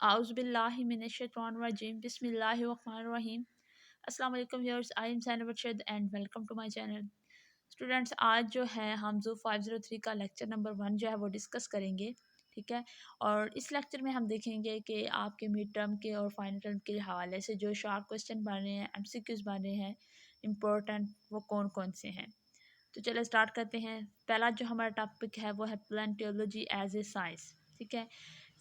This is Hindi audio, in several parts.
Auzubillahiminash-shaytanir-rajim. Bismillahir-rahmanir-rahim. Assalamu alaikum viewers. I am Zainab Arshad and welcome to my channel. Students, आज जो है हम जो 503 का लेक्चर नंबर 1 जो है वो डिस्कस करेंगे, ठीक है। और इस लेक्चर में हम देखेंगे कि आपके मिड टर्म के और फाइनल टर्म के हवाले से जो शार्ट क्वेश्चन बन रहे हैं, एमसीक्यूज बन रहे हैं इम्पोर्टेंट, वो कौन कौन से हैं। तो चलो स्टार्ट करते हैं। पहला जो हमारा टॉपिक है वो है प्लांटोलॉजी एज ए साइंस, ठीक है।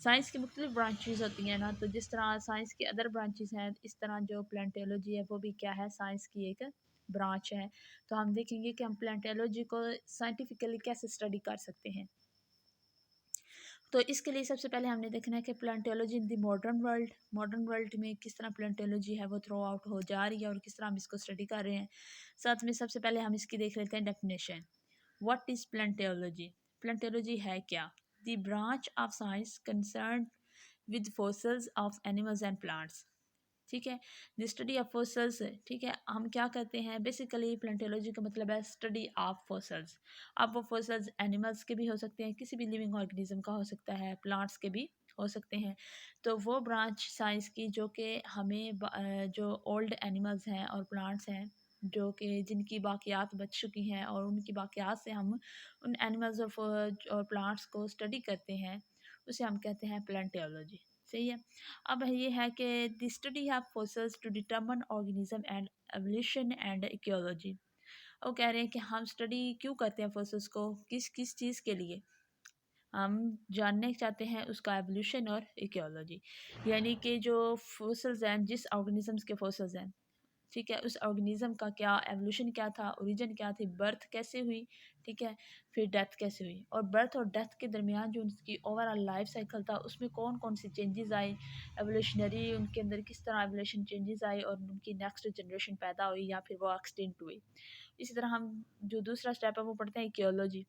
साइंस की मुख्तलिफ ब्रांचेज होती हैं ना, तो जिस तरह साइंस की अदर ब्रांचेस हैं, इस तरह जो प्लांटोलॉजी है वो भी क्या है, साइंस की एक ब्रांच है। तो हम देखेंगे कि हम प्लांटोलॉजी को साइंटिफिकली कैसे स्टडी कर सकते हैं। तो इसके लिए सबसे पहले हमने देखना है कि प्लांटोलॉजी इन द मॉडर्न वर्ल्ड में किस तरह प्लांटोलॉजी है वो थ्रो आउट हो जा रही है और किस तरह हम इसको स्टडी कर रहे हैं। साथ में सबसे पहले हम इसकी देख लेते हैं definition. What is paleontology? Paleontology है क्या? The branch of science concern with fossils of animals and plants, ठीक है। द स्टडी ऑफ फॉसिल्स, ठीक है। हम क्या कहते हैं, बेसिकली प्लांटोलॉजी का मतलब है स्टडी ऑफ फॉसिल्स। अब वो फॉसिल्स एनिमल्स के भी हो सकते हैं, किसी भी लिविंग ऑर्गेनिज्म का हो सकता है, प्लांट्स के भी हो सकते हैं। तो वो ब्रांच साइंस की जो कि हमें जो ओल्ड एनिमल्स हैं और प्लांट्स हैं, जो कि जिनकी बाकियात बच चुकी हैं, और उनकी बाकियात से हम उन एनिमल्स और प्लांट्स को स्टडी करते हैं, उसे हम कहते हैं प्लांटोलॉजी। सही है। अब ये है कि the study of fossils to determine organism and evolution and ecology. वो कह रहे हैं कि हम स्टडी क्यों करते हैं फोसल्स को, किस किस चीज़ के लिए हम जानने चाहते हैं उसका एवोल्यूशन और इकोलॉजी। यानी कि जो फोसल्स हैं, जिस ऑर्गेनिजम्स के फोसल्स हैं, ठीक है, उस ऑर्गेनिज्म का क्या एवोल्यूशन क्या था, ओरिजिन क्या थी, बर्थ कैसे हुई, ठीक है, फिर डेथ कैसे हुई, और बर्थ और डेथ के दरमियान जो उनकी ओवरऑल लाइफ साइकिल था उसमें कौन कौन सी चेंजेस आई, एवोल्यूशनरी उनके अंदर किस तरह एवोल्यूशन चेंजेस आई और उनकी नेक्स्ट जनरेशन पैदा हुई या फिर वो एक्सटेंट हुई। इसी तरह हम जो दूसरा स्टेप है वो पढ़ते हैं इकोलॉजी।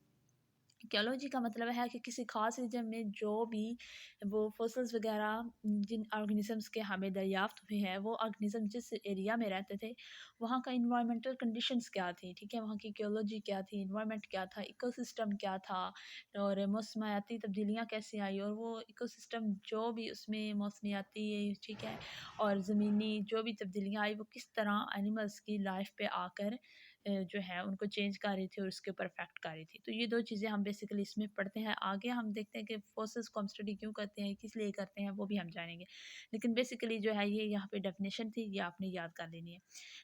इकोलॉजी का मतलब है कि किसी खास रीजन में जो भी वो फसल्स वगैरह जिन ऑर्गेनिजम्स के हमें दरियाफ्त हुए हैं, वो ऑर्गेनिज्म जिस एरिया में रहते थे वहाँ का इन्वायरमेंटल कंडीशंस क्या थी, ठीक है, वहाँ की इकोलॉजी क्या थी, इन्वायरमेंट क्या था, इकोसिस्टम क्या था, और मौसमियाती तब्दीलियाँ कैसे आई, और वो इकोसिस्टम जो भी उसमें मौसमियाती, ठीक है, और ज़मीनी जो भी तब्दीलियाँ आई वो किस तरह एनिमल्स की लाइफ पे आकर जो है उनको चेंज कर रही थी और उसके ऊपर इफेक्ट कर रही थी। तो ये दो चीज़ें हम बेसिकली इसमें पढ़ते हैं। आगे हम देखते हैं कि फोर्सेस को हम स्टडी क्यों करते हैं, किस लिए करते हैं, वो भी हम जानेंगे। लेकिन बेसिकली जो है ये यहाँ पे डेफिनेशन थी, ये आपने याद कर लेनी है।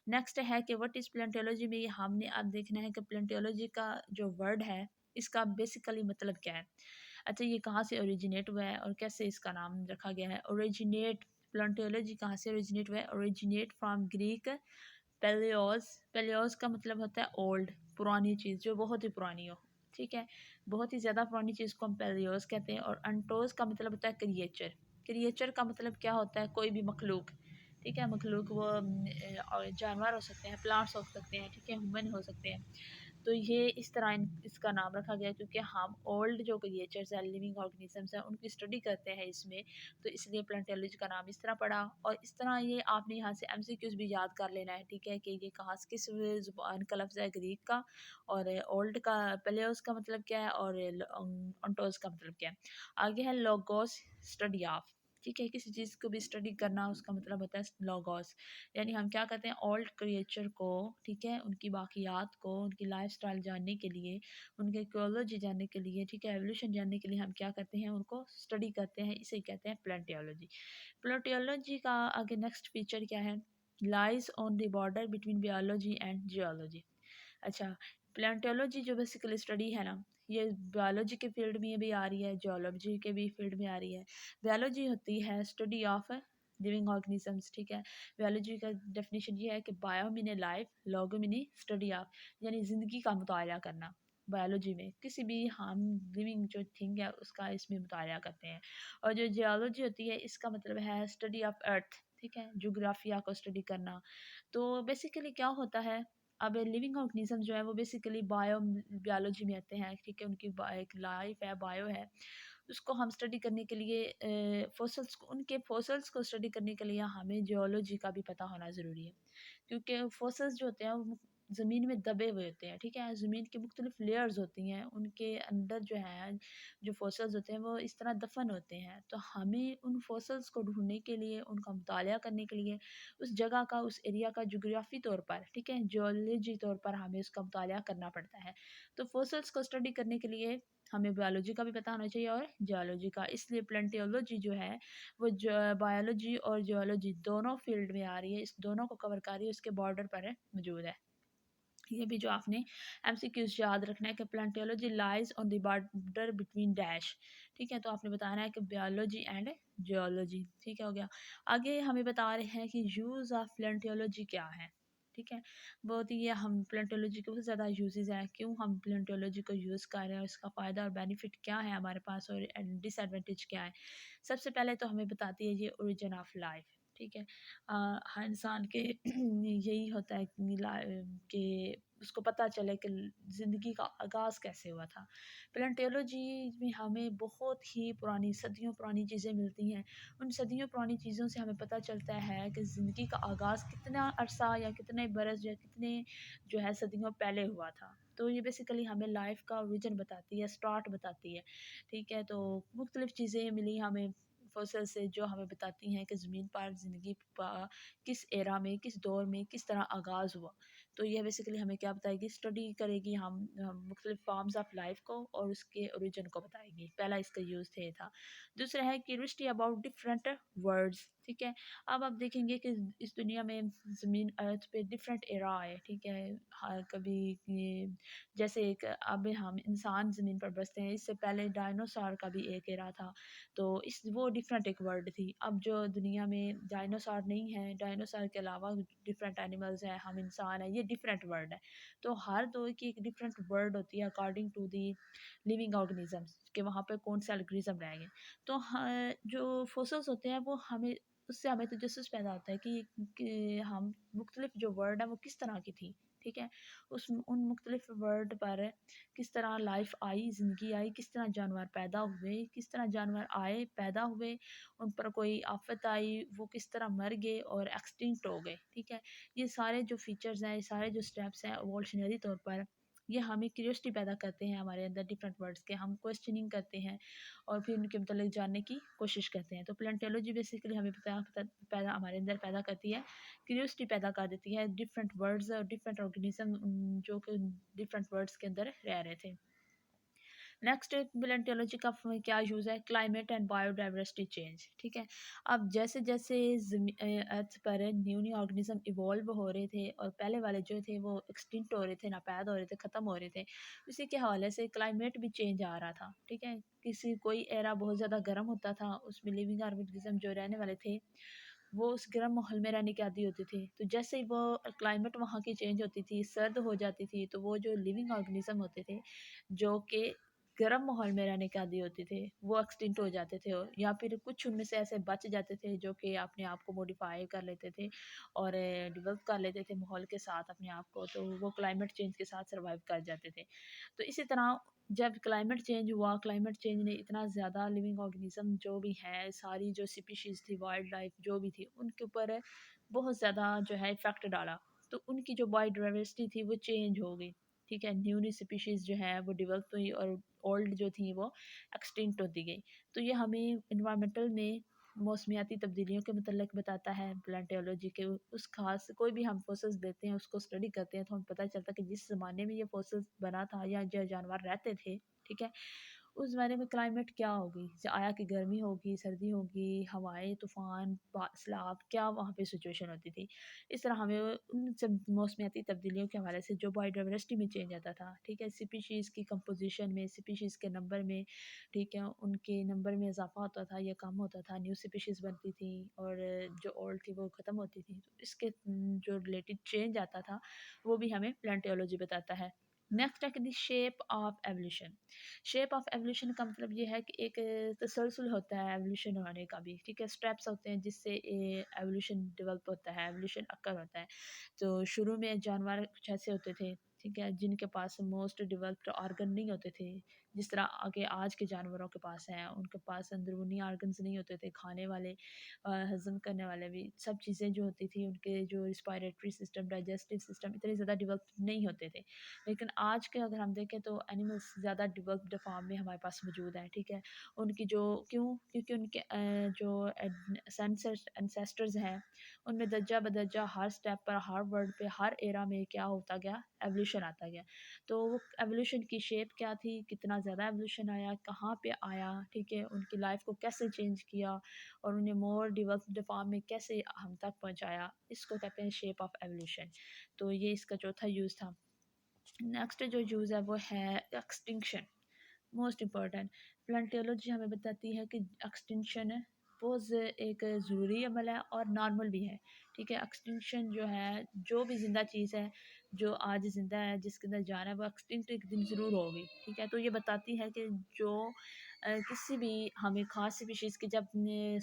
नेक्स्ट है कि व्हाट इज़ प्लेंटोलॉजी में, ये हमने अब देखना है कि प्लेंटोलॉजी का जो वर्ड है इसका बेसिकली मतलब क्या है। अच्छा, ये कहाँ से ओरिजिनेट हुआ है और कैसे इसका नाम रखा गया है। ओरिजिनेट, प्लेंटोलॉजी कहाँ से ओरिजिनेट हुआ है? Originate from Greek पेलियोस। पेलियोस का मतलब होता है ओल्ड, पुरानी चीज़, जो बहुत ही पुरानी हो, ठीक है। बहुत ही ज़्यादा पुरानी चीज़ को हम पेलियोस कहते हैं। और अंटोस का मतलब होता है क्रिएचर। क्रिएचर का मतलब क्या होता है? कोई भी मखलूक, ठीक है। मखलूक वो जानवर हो सकते हैं, प्लांट्स हो सकते हैं, ठीक है, ह्यूमन हो सकते हैं। तो ये इस तरह इसका नाम रखा गया क्योंकि हम ओल्ड जो क्रिएचर्स हैं, लिविंग ऑर्गेनिजम्स हैं, उनकी स्टडी करते हैं इसमें, तो इसलिए प्लांटोलॉजी का नाम इस तरह पड़ा। और इस तरह ये आपने यहाँ से एमसीक्यूज भी याद कर लेना है, ठीक है, कि ये कहाँ से किस ज़ुबान का लफ्ज़ है, ग्रीक का, और ओल्ड का पेलेओस का मतलब क्या है, और ऑन्टोस का मतलब क्या है। आगे है लोगोस, स्टडी ऑफ, ठीक है, किसी चीज़ को भी स्टडी करना उसका मतलब होता है लोगोस। यानी हम क्या करते हैं, ओल्ड क्रिएचर को, ठीक है, उनकी बाकियात को, उनकी लाइफस्टाइल जानने के लिए, उनके इकोलॉजी जानने के लिए, ठीक है, एवोल्यूशन जानने के लिए हम क्या करते हैं, उनको स्टडी करते हैं। इसे कहते हैं प्लांटियोलॉजी। प्लांटियोलॉजी का आगे नेक्स्ट फीचर क्या है? Lies on the border between biology and geology. अच्छा, प्लांटियोलॉजी जो बेसिकली स्टडी है ना, ये बायोलॉजी के फील्ड में भी आ रही है, जियोलॉजी के भी फील्ड में आ रही है। बायोलॉजी होती है स्टडी ऑफ लिविंग ऑर्गेनिजम्स, ठीक है। बायोलॉजी का डेफिनेशन ये है कि bio means life, logo means study of, यानी ज़िंदगी का मुताला करना। बायोलॉजी में किसी भी हम लिविंग जो थिंग है उसका इसमें मुताला करते हैं। और जो जियोलॉजी होती है इसका मतलब है स्टडी ऑफ अर्थ, ठीक है, जोग्राफिया को स्टडी करना। तो बेसिकली क्या होता है, अब लिविंग ऑर्गेनिज्म जो है वो बेसिकली बायोलॉजी में आते हैं, ठीक है, उनकी एक लाइफ है, बायो है। उसको हम स्टडी करने के लिए फॉसल्स को, उनके फॉसल्स को स्टडी करने के लिए हमें जियोलॉजी का भी पता होना ज़रूरी है। क्योंकि फॉसल्स जो होते हैं ज़मीन में दबे हुए होते हैं, ठीक है? ज़मीन की मुख्तलिफ लेयर्स होती हैं, उनके अंदर जो है, जो फॉसिल्स होते हैं वो इस तरह दफ़न होते हैं। तो हमें उन फॉसिल्स को ढूँढने के लिए, उनका मुताला करने के लिए, उस जगह का, उस एरिया का ज्योग्राफी तौर पर, ठीक है? जियोलॉजी तौर पर हमें उसका मुताला करना पड़ता है। तो फॉसिल्स को स्टडी करने के लिए हमें बायोलॉजी का भी पता होना चाहिए और जियोलॉजी का। इसलिए प्लेंटियोलॉजी जो है वो बायोलॉजी और जियोलॉजी दोनों फील्ड में आ रही है, इस दोनों को कवर कर रही है, उसके बॉर्डर पर है मौजूद है। ये भी जो आपने एमसीक्यूज याद रखना है कि paleontology lies on the border between dash, ठीक है? तो आपने बताना है कि बायोलॉजी एंड जियोलॉजी, ठीक है, हो गया। आगे हमें बता रहे हैं कि यूज़ ऑफ प्लांटियोलॉजी क्या है, ठीक है? बहुत ही ये हम प्लांटियोलॉजी के बहुत ज़्यादा यूजेस हैं, क्यों हम प्लांटियोलॉजी को यूज़ कर रहे हैं, उसका फ़ायदा और बेनिफिट क्या है हमारे पास और डिसएडवांटेज क्या है। सबसे पहले तो हमें बताती है ये ओरिजिन ऑफ लाइफ, ठीक है? हर इंसान के यही होता है कि उसको पता चले कि ज़िंदगी का आगाज़ कैसे हुआ था। पैलेंटियोलॉजी में हमें बहुत ही पुरानी, सदियों पुरानी चीज़ें मिलती हैं। उन सदियों पुरानी चीज़ों से हमें पता चलता है कि ज़िंदगी का आगाज़ कितना अरसा या कितने बरस या कितने जो है सदियों पहले हुआ था। तो ये बेसिकली हमें लाइफ़ का ओरिजिन बताती है, स्टार्ट बताती है, ठीक है? तो मुख्तलिफ़ चीज़ें मिली हमें फ़ॉसिल से जो हमें बताती हैं कि ज़मीन पर ज़िंदगी का किस एरा में, किस दौर में, किस तरह आगाज़ हुआ। तो ये बेसिकली हमें क्या बताएगी, स्टडी करेगी हम मुख्तलिफ फॉर्म्स ऑफ लाइफ को और उसके ओरिजिन को बताएगी। पहला इसका यूज़ थे था। दूसरा है क्यूरियोसिटी अबाउट डिफरेंट वर्ड्स, ठीक है? अब आप देखेंगे कि इस दुनिया में ज़मीन अर्थ पे डिफरेंट एरा आए, ठीक है? हाँ, कभी ये जैसे एक अब हम इंसान ज़मीन पर बसते हैं, इससे पहले डायनासोर का भी एक एरा था। तो इस वो डिफरेंट एक वर्ड थी। अब जो दुनिया में डायनासोर नहीं है, डायनासोर के अलावा डिफरेंट एनिमल्स हैं, हम इंसान हैं, ये डिफरेंट वर्ड है। तो हर दो की एक डिफरेंट वर्ड होती है according to the living organisms, कि वहाँ पे कौन से एल्गोरिज्म रहेंगे। तो जो फोसल्स होते हैं वो हमें उससे हमें तजस्सुस पैदा होता है कि हम मुख्तलिफ जो वर्ड है वो किस तरह की थी, ठीक है? उस उन मुख्तलिफ वर्ड पर किस तरह लाइफ आई, ज़िंदगी आई, किस तरह जानवर पैदा हुए, किस तरह जानवर आए, पैदा हुए, उन पर कोई आफत आई, वो किस तरह मर गए और एक्सटिंक्ट हो गए, ठीक है? ये सारे जो फीचर्स हैं, ये सारे जो स्टेप्स हैं इवोल्यूशनरी तौर पर, ये हमें क्यूरियोसिटी पैदा करते हैं हमारे अंदर डिफरेंट वर्ड्स के, हम क्वेश्चनिंग करते हैं और फिर उनके मतलब जानने की कोशिश करते हैं। तो प्लेंटोलॉजी बेसिकली हमें पैदा हमारे अंदर पैदा करती है, क्यूरियोसिटी पैदा कर देती है डिफरेंट वर्ड्स और डिफरेंट ऑर्गेनिज्म जो कि डिफरेंट वर्ड्स के अंदर रह रहे थे। नेक्स्ट प्लेंटोलॉजी का क्या यूज़ है, क्लाइमेट एंड बायोडाइवर्सिटी चेंज, ठीक है? अब जैसे जैसे अर्थ पर न्यू न्यू ऑर्गेनिज्म इवॉल्व हो रहे थे और पहले वाले जो थे वो एक्सटिंक्ट हो रहे थे, नापैद हो रहे थे, ख़त्म हो रहे थे, उसी के हवाले से क्लाइमेट भी चेंज आ रहा था, ठीक है? किसी कोई एरा बहुत ज़्यादा गर्म होता था, उसमें लिविंग ऑर्गेनिज्म जो रहने वाले थे वो उस गर्म माहौल में रहने के आदी होते थे। तो जैसे ही वो क्लाइमेट वहाँ की चेंज होती थी, सर्द हो जाती थी, तो वो जो लिविंग ऑर्गेनिज्म होते थे जो कि गर्म माहौल में रहने के आदी होते थे, वो एक्सटिंक्ट हो जाते थे, या फिर कुछ उनमें से ऐसे बच जाते थे जो कि अपने आप को मॉडिफाई कर लेते थे और डेवलप कर लेते थे माहौल के साथ अपने आप को, तो वो क्लाइमेट चेंज के साथ सर्वाइव कर जाते थे। तो इसी तरह जब क्लाइमेट चेंज हुआ, क्लाइमेट चेंज ने इतना ज़्यादा लिविंग ऑर्गेनिज्म जो भी है, सारी जो स्पीशीज़ थी, वाइल्ड लाइफ जो भी थी, उनके ऊपर बहुत ज़्यादा जो है इफ़ेक्ट डाला। तो उनकी जो बायोडाइवर्सिटी थी वो चेंज हो गई, ठीक है? न्यू न्यू स्पीशीज़ जो है वो डेवलप हुई और ओल्ड जो थी वो एक्सटिंक्ट होती गई। तो ये हमें इन्वायरमेंटल में मौसमियाती तब्दीलियों के मतलब बताता है प्लांटोलॉजी के। उस खास कोई भी हम फोसिल्स देते हैं, उसको स्टडी करते हैं, तो हमें पता चलता है कि जिस ज़माने में ये फोसिल्स बना था या जो जानवर रहते थे, ठीक है? उस ज़माने में क्लाइमेट क्या होगी, आया कि गर्मी होगी, सर्दी होगी, हवाएँ, तूफ़ान, सैलाब, क्या वहाँ पे सिचुएशन होती थी। इस तरह हमें उन सब मौसमियाती तब्दीलियों के हवाले से जो बायोडाइवर्सिटी में चेंज आता था, ठीक है? स्पीशीज़ की कंपोज़िशन में, स्पीशीज़ के नंबर में, ठीक है? उनके नंबर में इज़ाफ़ा होता था या कम होता था, न्यू स्पीशीज़ बनती थी और जो ओल्ड थी वो ख़त्म होती थी। तो इसके जो रिलेटेड चेंज आता था, वो भी हमें प्लांटोलॉजी बताता है। नेक्स्ट है कि the shape of evolution. Shape of evolution का मतलब ये है कि एक तसलसल होता है एवोल्यूशन होने का भी, ठीक है? स्टेप्स होते हैं जिससे एवोल्यूशन डेवलप होता है, एवोल्यूशन अक्कर होता है। तो शुरू में जानवर कुछ ऐसे होते थे, ठीक है? जिनके पास मोस्ट डेवलप्ड ऑर्गन नहीं होते थे, जिस तरह आगे आज के जानवरों के पास हैं, उनके पास अंदरूनी आर्गन्स नहीं होते थे खाने वाले, हज़म करने वाले भी सब चीज़ें जो होती थी, उनके जो रिस्पायरेटरी सिस्टम, डाइजेस्टिव सिस्टम इतने ज़्यादा डेवलप नहीं होते थे। लेकिन आज के अगर हम देखें तो एनिमल्स ज़्यादा डेवलप्ड फॉर्म में हमारे पास मौजूद हैं, ठीक है। उनकी जो क्यों? क्योंकि उनके जो एंसेस्टर्स हैं, उनमें दर्जा बदर्जा हर स्टेप पर, हर वर्ड पे, हर एरा में क्या होता गया? एवोल्यूशन आता गया। तो वो एवोल्यूशन की शेप क्या थी? कितना ज़्यादा एवोल्यूशन आया? कहाँ पे आया? ठीक है, उनकी लाइफ को कैसे चेंज किया और उन्हें मोर डेवलप्ड फॉर्म में कैसे हम तक पहुँचाया? इसको कहते हैं शेप ऑफ एवोल्यूशन। तो ये इसका चौथा यूज़ था। नेक्स्ट जो यूज़ है वो है एक्सटिंक्शन। मोस्ट इम्पॉर्टेंट, प्लांटियोलॉजी हमें बताती है कि एक्सटिंक्शन बहुत एक ज़रूरी अमल है और नॉर्मल भी है, ठीक है। एक्सटिंक्शन जो है, जो भी ज़िंदा चीज़ है जो आज ज़िंदा है, जिसके अंदर जान है, वो एक्सटिंक्ट एक दिन ज़रूर होगी, ठीक है। तो ये बताती है कि जो किसी भी हमें ख़ास स्पीशीज़ के जब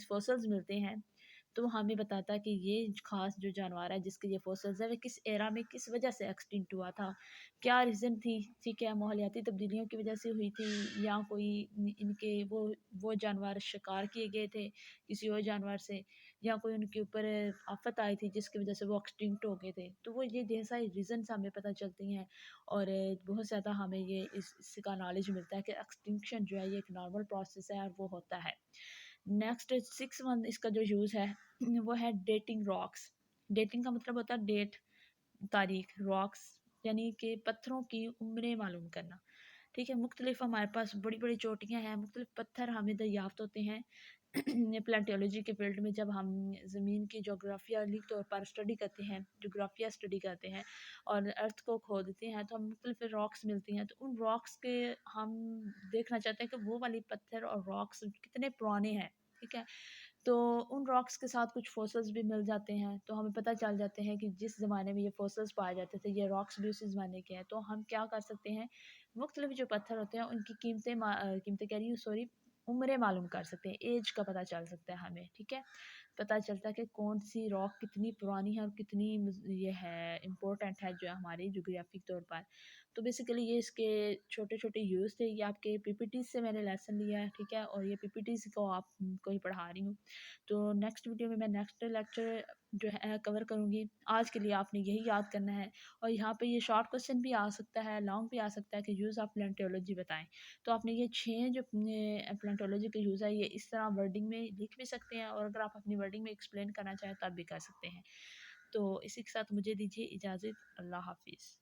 फॉसल्स मिलते हैं तो हमें बताता है कि ये ख़ास जो जानवर है जिसके ये फॉसल्स है, वो किस एरा में किस वजह से एक्सटिंक्ट हुआ था, क्या रीज़न थी, ठीक है, माहौलियाती तब्दीलियों की वजह से हुई थी या कोई इनके वो जानवर शिकार किए गए थे किसी और जानवर से, या कोई उनके ऊपर आफत आई थी जिसकी वजह से वो एक्सटिंक्ट हो गए थे। तो वो ये ढेर सारी रीज़न्स हमें पता चलती हैं और बहुत ज़्यादा हमें ये इसका नॉलेज मिलता है कि एक्सटिंक्शन जो है ये एक नॉर्मल प्रोसेस है और वो होता है। नेक्स्ट 6 वन इसका जो यूज़ है वो है डेटिंग रॉक्स। डेटिंग का मतलब होता है डेट, तारीख, रॉक्स यानी कि पत्थरों की उम्रें मालूम करना, ठीक है। मुख्तलिफ हमारे पास बड़ी बड़ी चोटियाँ हैं, मुख्तलिफ पत्थर हमें दरियाफ्त होते हैं प्लांटियोलॉजी के फील्ड में जब हम ज़मीन की जोग्राफियाली तौर पर स्टडी करते हैं, जोग्राफिया स्टडी करते हैं और अर्थ को खोदते हैं तो हम मुख्तलिफ रॉक्स मिलती हैं। तो उन रॉक्स के हम देखना चाहते हैं कि वो वाली पत्थर और रॉक्स कितने पुराने हैं, ठीक है। तो उन रॉक्स के साथ कुछ फॉसल्स भी मिल जाते हैं, तो हमें पता चल जाते हैं कि जिस ज़माने में ये फॉसल्स पाए जाते थे, ये रॉक्स भी उसी ज़माने के हैं। तो हम क्या कर सकते हैं, मुख्तलिफ जो पत्थर होते हैं उनकी कीमतें कह रही हूँ सॉरी, उम्रें मालूम कर सकते हैं, एज का पता चल सकता है हमें, ठीक है। पता चलता है कि कौन सी रॉक कितनी पुरानी है और कितनी ये है इम्पोर्टेंट है जो है हमारे जोग्राफिक तौर पर। तो बेसिकली ये इसके छोटे छोटे यूज़ थे, ये आपके पीपीटी से मैंने लेसन लिया है, ठीक है, और ये पीपीटी को आपको ही पढ़ा रही हूँ। तो नेक्स्ट वीडियो में मैं नेक्स्ट लेक्चर जो है कवर करूँगी। आज के लिए आपने यही याद करना है और यहाँ पे ये शॉर्ट क्वेश्चन भी आ सकता है, लॉन्ग भी आ सकता है कि यूज़ ऑफ प्लांटोलॉजी बताएं। तो आपने ये 6 जो प्लांटोलॉजी के यूज़ है ये इस तरह वर्डिंग में लिख भी सकते हैं और अगर आप अपनी वर्डिंग में एक्सप्लेन करना चाहें तब भी कर सकते हैं। तो इसी के साथ मुझे दीजिए इजाज़त। अल्लाह हाफिज़।